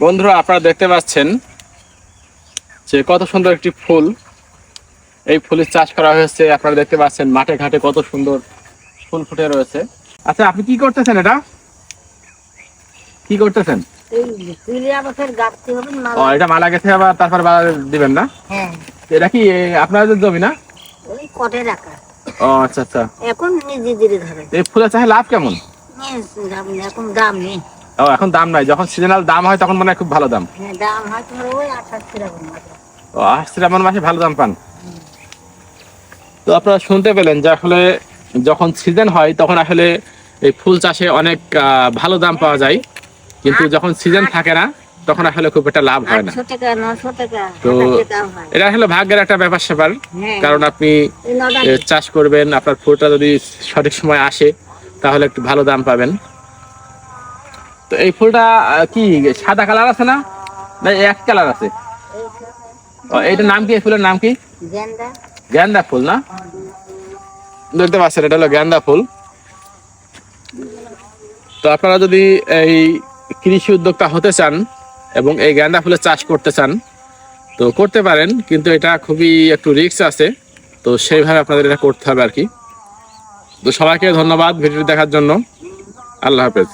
বন্ধুরা আপনারা দেখতে পাচ্ছেন যে কত সুন্দর একটি ফুল। এই ফুলের চাষ করা হয়েছে। আপনারা দেখতে পাচ্ছেন মাঠে ঘাটে কত সুন্দর ফুল ফুটে রয়েছে। আচ্ছা, আপনি কি করতেছেন? কি করতেছেন? এটা মালা গেছে, আবার তারপর দিবেন না? এটা কি আপনাদের জমি না? ও আচ্ছা আচ্ছা। এখন ধীরে ধরে এই ফুলের চাষে লাভ কেমন? এখন দাম নেই। ও, এখন দাম নাই। যখন সিজনাল দাম হয় তখন মনে হয় খুব ভালো দাম। দাম হয় তোমার ওই 88 টাকা মতো। ও, শ্রাবণ মাসে ভালো দাম পান। তো আপনারা শুনতে পেলেন যে আসলে যখন সিজন হয় তখন আসলে এই ফুল চাষে অনেক ভালো দাম পাওয়া যায়, কিন্তু যখন সিজন থাকে না তখন আসলে খুব একটা লাভ হয় না। 800 টাকা 900 টাকা তো এটা আসলে ভাগ্যের একটা ব্যাপার স্যাপার। কারণ আপনি চাষ করবেন, আপনার ফুলটা যদি সঠিক সময় আসে তাহলে একটু ভালো দাম পাবেন। তো এই ফুলটা কি সাদা কালার আছে না, না এক কালার আছে? এইটার নাম কি? এই ফুলের নাম কি? গেন্দা। গেন্দা ফুল না? দেখতে পাচ্ছেন এটা হলো গেন্দা ফুল। তো আপনারা যদি এই কৃষি উদ্যোক্তা হতে চান এবং এই গেন্দা ফুলের চাষ করতে চান তো করতে পারেন, কিন্তু এটা খুবই একটু রিস্ক আছে। তো সেইভাবে আপনাদের এটা করতে হবে আর কি। তো সবাইকে ধন্যবাদ ভিডিওটি দেখার জন্য। আল্লাহ হাফেজ।